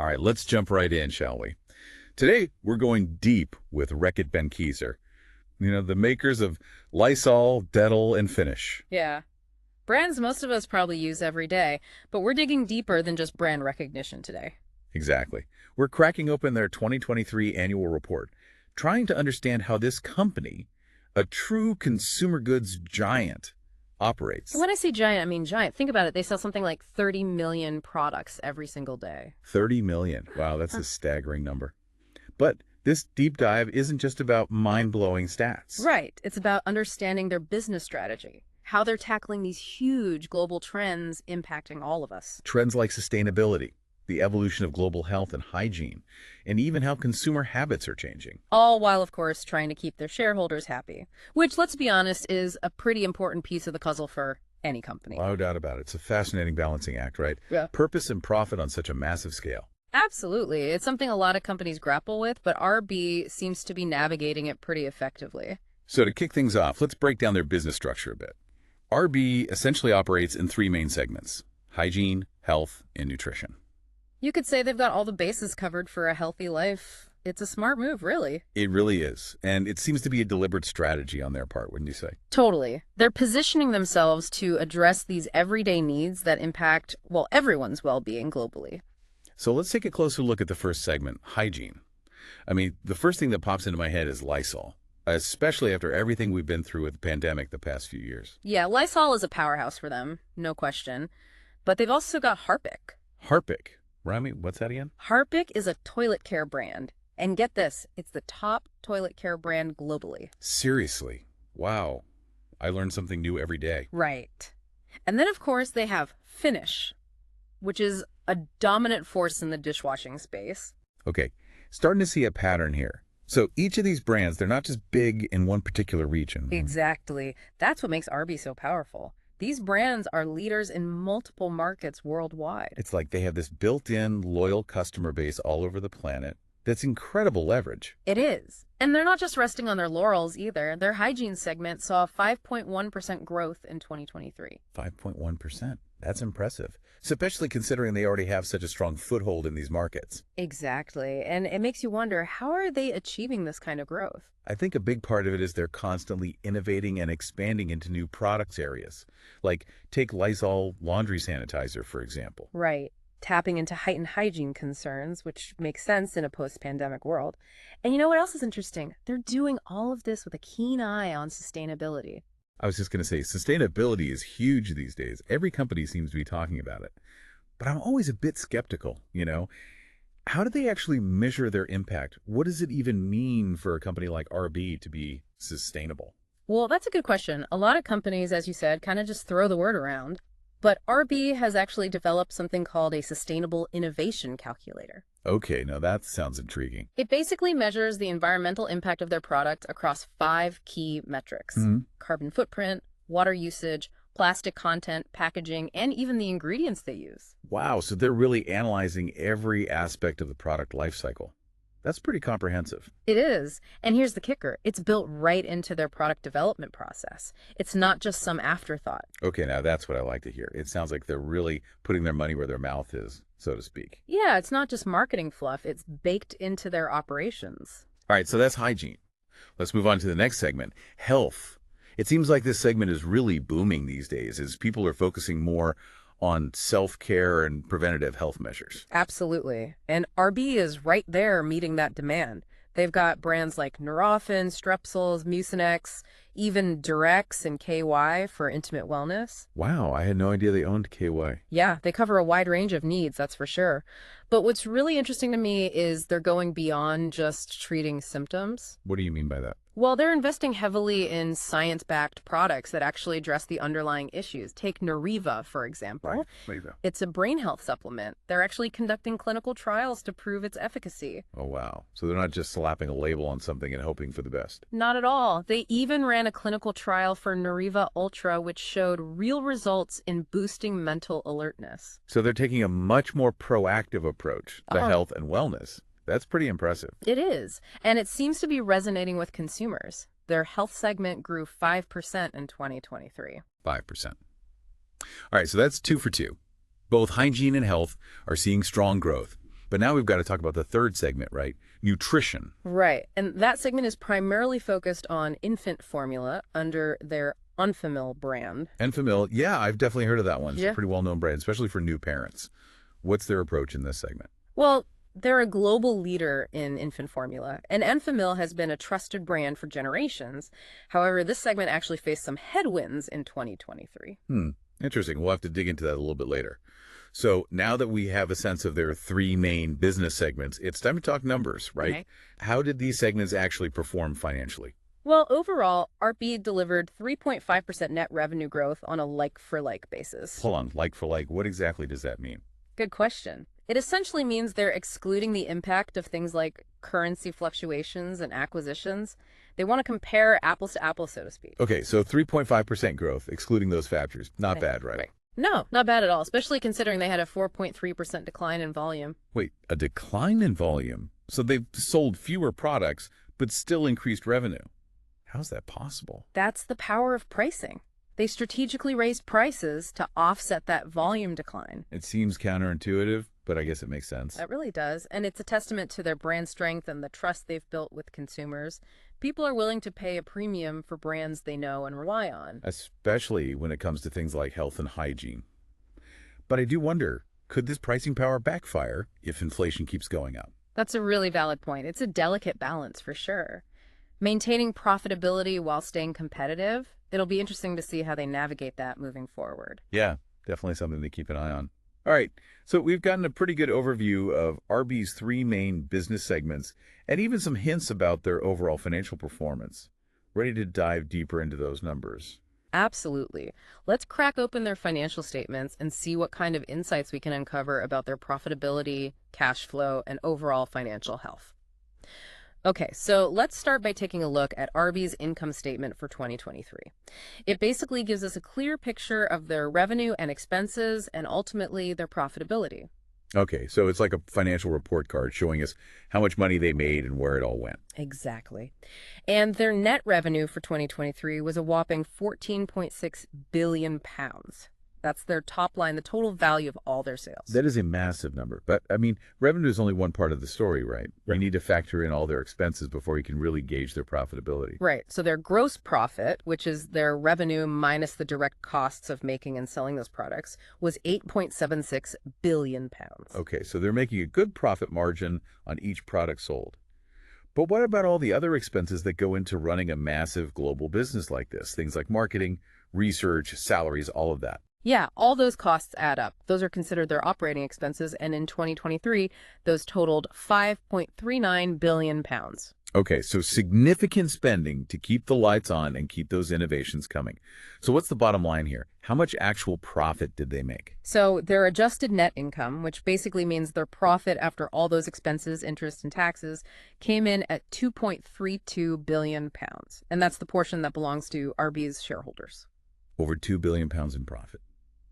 All right, let's jump right in, shall we? Today, we're going deep with Reckitt Beckinser, the makers of Lysol, Dettol, and Finish. Yeah. Brands most of us probably use every day, but we're digging deeper than just brand recognition today. Exactly. We're cracking open their 2023 annual report, trying to understand how this company, a true consumer goods giant, operates. When I say giant, I mean giant. Think about it. They sell something like 30 million products every single day. 30 million. Wow, that's a staggering number. But this deep dive isn't just about mind-blowing stats. Right. It's about understanding their business strategy, how they're tackling these huge global trends impacting all of us. Trends like sustainability, the evolution of global health and hygiene, and even how consumer habits are changing. All while, of course, trying to keep their shareholders happy, which, let's be honest, is a pretty important piece of the puzzle for any company. No doubt about it. It's a fascinating balancing act, right? Yeah. Purpose and profit on such a massive scale. Absolutely. It's something a lot of companies grapple with, but RB seems to be navigating it pretty effectively. So to kick things off, let's break down their business structure a bit. RB essentially operates in three main segments: hygiene, health, and nutrition. You could say they've got all the bases covered for a healthy life. It's a smart move, really. It really is. And it seems to be a deliberate strategy on their part, wouldn't you say? Totally. They're positioning themselves to address these everyday needs that impact, well, everyone's well-being globally. So let's take a closer look at the first segment, hygiene. I mean, the first thing that pops into my head is Lysol, especially after everything we've been through with the pandemic the past few years. Yeah, Lysol is a powerhouse for them, no question. But they've also got Harpic. Harpic. Rami, what's that again? Harpic is a toilet care brand. And get this, it's the top toilet care brand globally. Seriously. Wow. I learn something new every day. Right. And then, of course, they have Finish, which is a dominant force in the dishwashing space. Okay, starting to see a pattern here. So each of these brands, they're not just big in one particular region. Exactly. That's what makes RB so powerful. These brands are leaders in multiple markets worldwide. It's like they have this built-in loyal customer base all over the planet. That's incredible leverage. It is. And they're not just resting on their laurels either. Their hygiene segment saw 5.1% growth in 2023. 5.1%. That's impressive, especially considering they already have such a strong foothold in these markets. Exactly. And it makes you wonder, how are they achieving this kind of growth? I think a big part of it is they're constantly innovating and expanding into new products areas. Like, take Lysol laundry sanitizer, for example. Right. Tapping into heightened hygiene concerns, which makes sense in a post-pandemic world. And you know what else is interesting? They're doing all of this with a keen eye on sustainability. I was just going to say, sustainability is huge these days. Every company seems to be talking about it. But I'm always a bit skeptical. How do they actually measure their impact? What does it even mean for a company like RB to be sustainable? Well, that's a good question. A lot of companies, as you said, kind of just throw the word around. But RB has actually developed something called a Sustainable Innovation Calculator. Okay, now that sounds intriguing. It basically measures the environmental impact of their product across 5 key metrics: carbon footprint, water usage, plastic content, packaging, and even the ingredients they use. Wow, so they're really analyzing every aspect of the product life cycle. That's pretty comprehensive. It is. And here's the kicker. It's built right into their product development process. It's not just some afterthought. Okay, now that's what I like to hear. It sounds like they're really putting their money where their mouth is, so to speak. Yeah, it's not just marketing fluff. It's baked into their operations. All right, so that's hygiene. Let's move on to the next segment, health. It seems like this segment is really booming these days as people are focusing more on self-care and preventative health measures. Absolutely. And RB is right there meeting that demand. They've got brands like Nurofen, Strepsils, Mucinex, even Durex and KY for intimate wellness. Wow, I had no idea they owned KY. Yeah, they cover a wide range of needs, that's for sure. But what's really interesting to me is they're going beyond just treating symptoms. What do you mean by that? Well, they're investing heavily in science-backed products that actually address the underlying issues. Take Nariva, for example. Right. It's a brain health supplement. They're actually conducting clinical trials to prove its efficacy. Oh, wow. So they're not just slapping a label on something and hoping for the best. Not at all. They even ran a clinical trial for Nariva Ultra, which showed real results in boosting mental alertness. So they're taking a much more proactive approach to health and wellness. That's pretty impressive. It is. And it seems to be resonating with consumers. Their health segment grew 5% in 2023. 5%. All right, so that's 2 for 2. Both hygiene and health are seeing strong growth. But now we've got to talk about the third segment, right? Nutrition. Right. And that segment is primarily focused on infant formula under their Unfamil brand. Enfamil, yeah, I've definitely heard of that one. It's a Yeah. pretty well-known brand, especially for new parents. What's their approach in this segment? Well, they're a global leader in infant formula, and Enfamil has been a trusted brand for generations. However, this segment actually faced some headwinds in 2023. Interesting. We'll have to dig into that a little bit later. So now that we have a sense of their three main business segments, it's time to talk numbers, right? Okay. How did these segments actually perform financially? Well, overall, RB delivered 3.5% net revenue growth on a like-for-like basis. Hold on, like for like, what exactly does that mean? Good question. It essentially means they're excluding the impact of things like currency fluctuations and acquisitions. They want to compare apples to apples, so to speak. Okay, so 3.5% growth, excluding those factors. Not Right. bad, right? Right. No, not bad at all, especially considering they had a 4.3% decline in volume. Wait, a decline in volume? So they've sold fewer products, but still increased revenue. How's that possible? That's the power of pricing. They strategically raised prices to offset that volume decline. It seems counterintuitive, but I guess it makes sense. That really does, and it's a testament to their brand strength and the trust they've built with consumers. People are willing to pay a premium for brands they know and rely on. Especially when it comes to things like health and hygiene. But I do wonder, could this pricing power backfire if inflation keeps going up? That's a really valid point. It's a delicate balance for sure. Maintaining profitability while staying competitive, it'll be interesting to see how they navigate that moving forward. Yeah, definitely something to keep an eye on. All right, so we've gotten a pretty good overview of RB's three main business segments and even some hints about their overall financial performance. Ready to dive deeper into those numbers. Absolutely. Let's crack open their financial statements and see what kind of insights we can uncover about their profitability, cash flow, and overall financial health. Okay, so let's start by taking a look at RB's income statement for 2023. It basically gives us a clear picture of their revenue and expenses and ultimately their profitability. Okay, so it's like a financial report card showing us how much money they made and where it all went. Exactly. And their net revenue for 2023 was a whopping 14.6 billion pounds. That's their top line, the total value of all their sales. That is a massive number. But, I mean, revenue is only one part of the story, right? You need to factor in all their expenses before you can really gauge their profitability. Right. So their gross profit, which is their revenue minus the direct costs of making and selling those products, was 8.76 billion pounds. Okay, so they're making a good profit margin on each product sold. But what about all the other expenses that go into running a massive global business like this? Things like marketing, research, salaries, all of that. Yeah, all those costs add up. Those are considered their operating expenses, and in 2023, those totaled 5.39 billion pounds. Okay, so significant spending to keep the lights on and keep those innovations coming. So what's the bottom line here? How much actual profit did they make? So their adjusted net income, which basically means their profit after all those expenses, interest, and taxes, came in at 2.32 billion pounds. And that's the portion that belongs to RB's shareholders. Over 2 billion pounds in profit.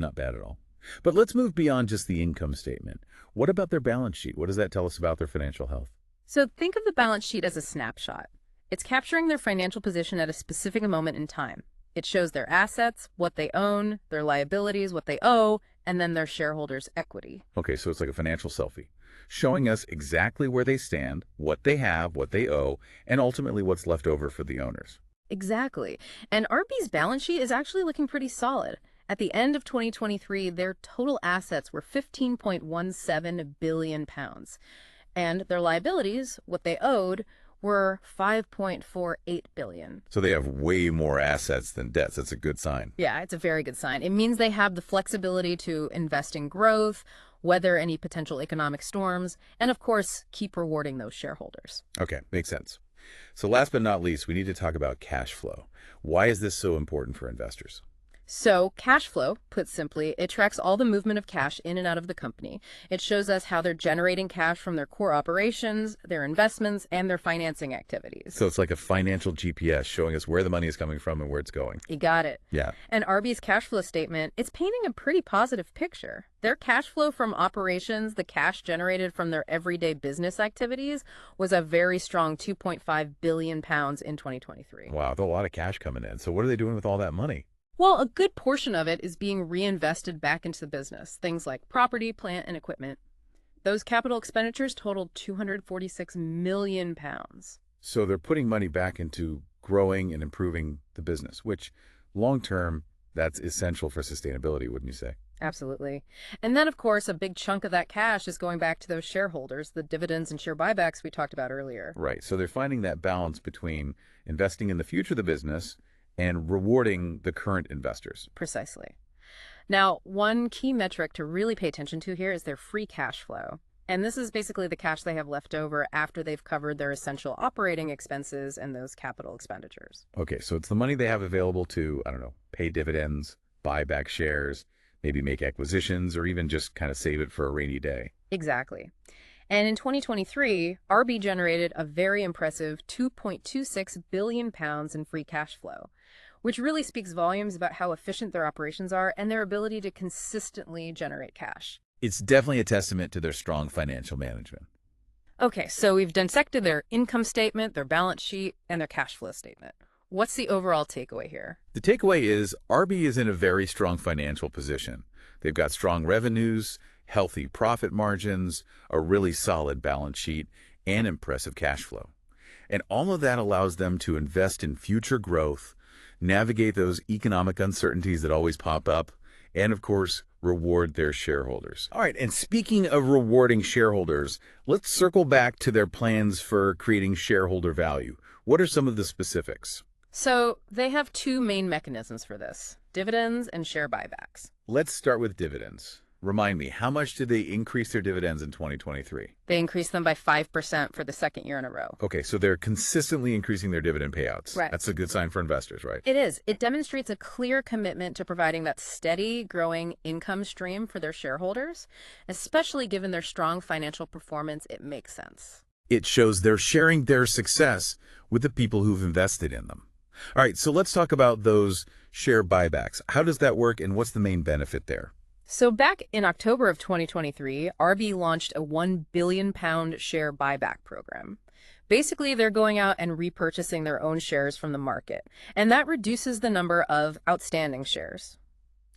Not bad at all. But let's move beyond just the income statement. What about their balance sheet? What does that tell us about their financial health? So think of the balance sheet as a snapshot. It's capturing their financial position at a specific moment in time. It shows their assets, what they own, their liabilities, what they owe, and then their shareholders' equity. Okay, so it's like a financial selfie, showing us exactly where they stand, what they have, what they owe, and ultimately what's left over for the owners. Exactly. And RB's balance sheet is actually looking pretty solid. At the end of 2023, their total assets were 15.17 billion pounds. And their liabilities, what they owed, were 5.48 billion. So they have way more assets than debts. That's a good sign. Yeah, it's a very good sign. It means they have the flexibility to invest in growth, weather any potential economic storms, and of course, keep rewarding those shareholders. Okay, makes sense. So last but not least, we need to talk about cash flow. Why is this so important for investors? So cash flow, put simply, it tracks all the movement of cash in and out of the company. It shows us how they're generating cash from their core operations, their investments, and their financing activities. So it's like a financial GPS showing us where the money is coming from and where it's going. You got it. Yeah. And RB's cash flow statement, it's painting a pretty positive picture. Their cash flow from operations, the cash generated from their everyday business activities, was a very strong 2.5 billion pounds in 2023. Wow, there's a lot of cash coming in. So what are they doing with all that money? Well, a good portion of it is being reinvested back into the business, things like property, plant, and equipment. Those capital expenditures totaled £246 million. So they're putting money back into growing and improving the business, which long-term, that's essential for sustainability, wouldn't you say? Absolutely. And then, of course, a big chunk of that cash is going back to those shareholders, the dividends and share buybacks we talked about earlier. Right. So they're finding that balance between investing in the future of the business and rewarding the current investors. Precisely. Now, one key metric to really pay attention to here is their free cash flow. And this is basically the cash they have left over after they've covered their essential operating expenses and those capital expenditures. Okay, so it's the money they have available to, I don't know, pay dividends, buy back shares, maybe make acquisitions, or even just kind of save it for a rainy day. Exactly. And in 2023, RB generated a very impressive £2.26 billion in free cash flow, which really speaks volumes about how efficient their operations are and their ability to consistently generate cash. It's definitely a testament to their strong financial management. Okay, so we've dissected their income statement, their balance sheet, and their cash flow statement. What's the overall takeaway here? The takeaway is RB is in a very strong financial position. They've got strong revenues, healthy profit margins, a really solid balance sheet, and impressive cash flow. And all of that allows them to invest in future growth, navigate those economic uncertainties that always pop up, and of course, reward their shareholders. All right, and speaking of rewarding shareholders, let's circle back to their plans for creating shareholder value. What are some of the specifics? So they have two main mechanisms for this, dividends and share buybacks. Let's start with dividends. Remind me, how much did they increase their dividends in 2023? They increased them by 5% for the second year in a row. Okay, so they're consistently increasing their dividend payouts. Right. That's a good sign for investors, right? It is. It demonstrates a clear commitment to providing that steady, growing income stream for their shareholders, especially given their strong financial performance. It makes sense. It shows they're sharing their success with the people who've invested in them. All right, so let's talk about those share buybacks. How does that work and what's the main benefit there? So back in October of 2023, RB launched a £1 billion share buyback program. Basically, they're going out and repurchasing their own shares from the market, and that reduces the number of outstanding shares.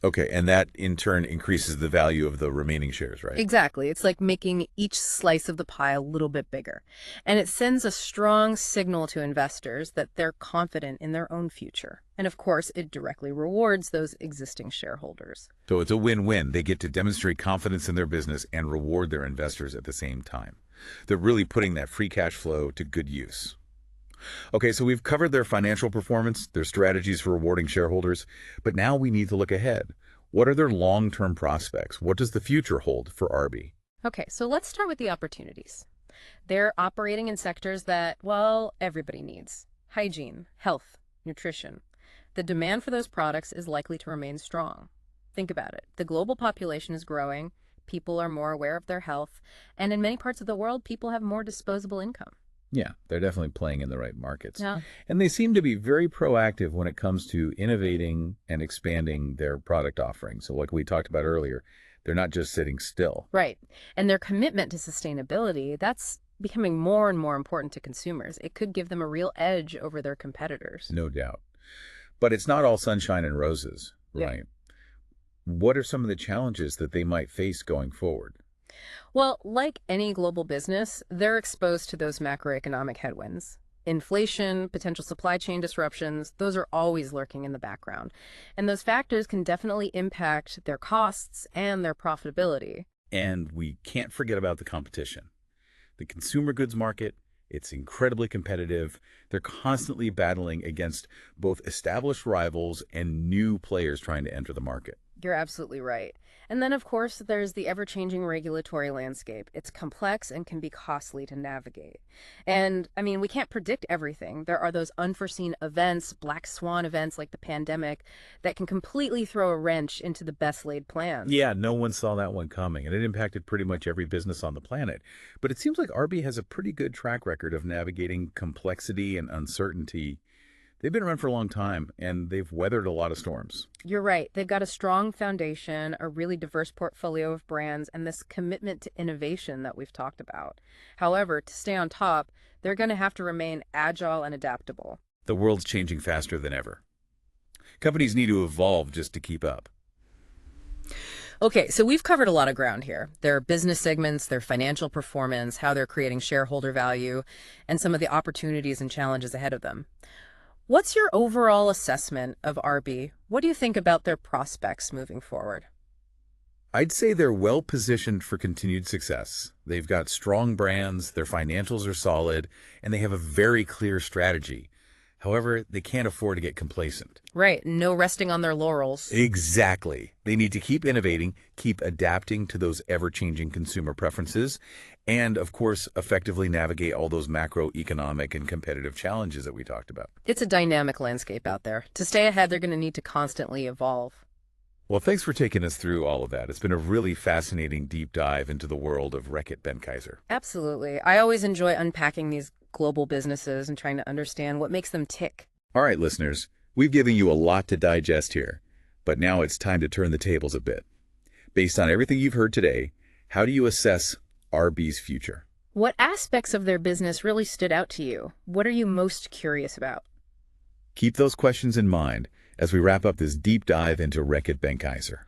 Okay, and that in turn increases the value of the remaining shares, right? Exactly. It's like making each slice of the pie a little bit bigger. And it sends a strong signal to investors that they're confident in their own future. And of course, it directly rewards those existing shareholders. So it's a win-win. They get to demonstrate confidence in their business and reward their investors at the same time. They're really putting that free cash flow to good use. Okay, so we've covered their financial performance, their strategies for rewarding shareholders, but now we need to look ahead. What are their long-term prospects? What does the future hold for RB? Okay, so let's start with the opportunities. They're operating in sectors that, well, everybody needs. Hygiene, health, nutrition. The demand for those products is likely to remain strong. Think about it. The global population is growing, people are more aware of their health, and in many parts of the world, people have more disposable income. Yeah, they're definitely playing in the right markets. Yeah. And they seem to be very proactive when it comes to innovating and expanding their product offerings. So like we talked about earlier, they're not just sitting still. Right. And their commitment to sustainability, that's becoming more and more important to consumers. It could give them a real edge over their competitors. No doubt. But it's not all sunshine and roses, right? What are some of the challenges that they might face going forward? Well, like any global business, they're exposed to those macroeconomic headwinds. Inflation, potential supply chain disruptions, those are always lurking in the background. And those factors can definitely impact their costs and their profitability. And we can't forget about the competition. The consumer goods market, it's incredibly competitive. They're constantly battling against both established rivals and new players trying to enter the market. You're absolutely right. And then, of course, there's the ever-changing regulatory landscape. It's complex and can be costly to navigate. And, I mean, we can't predict everything. There are those unforeseen events, black swan events like the pandemic, that can completely throw a wrench into the best-laid plans. Yeah, no one saw that one coming, and it impacted pretty much every business on the planet. But it seems like RB has a pretty good track record of navigating complexity and uncertainty. They've been around for a long time, and they've weathered a lot of storms. You're right. They've got a strong foundation, a really diverse portfolio of brands, and this commitment to innovation that we've talked about. However, to stay on top, they're going to have to remain agile and adaptable. The world's changing faster than ever. Companies need to evolve just to keep up. Okay, so we've covered a lot of ground here. Their business segments, their financial performance, how they're creating shareholder value, and some of the opportunities and challenges ahead of them. What's your overall assessment of RB? What do you think about their prospects moving forward? I'd say they're well positioned for continued success. They've got strong brands, their financials are solid, and they have a very clear strategy. However, they can't afford to get complacent. Right, no resting on their laurels. Exactly. They need to keep innovating, keep adapting to those ever-changing consumer preferences, and, of course, effectively navigate all those macroeconomic and competitive challenges that we talked about. It's a dynamic landscape out there. To stay ahead, they're going to need to constantly evolve. Well, thanks for taking us through all of that. It's been a really fascinating deep dive into the world of Reckitt Benckiser. Absolutely. I always enjoy unpacking these global businesses and trying to understand what makes them tick. All right, listeners, we've given you a lot to digest here, but now it's time to turn the tables a bit. Based on everything you've heard today, how do you assess RB's future? What aspects of their business really stood out to you? What are you most curious about? Keep those questions in mind as we wrap up this deep dive into Reckitt Benckiser.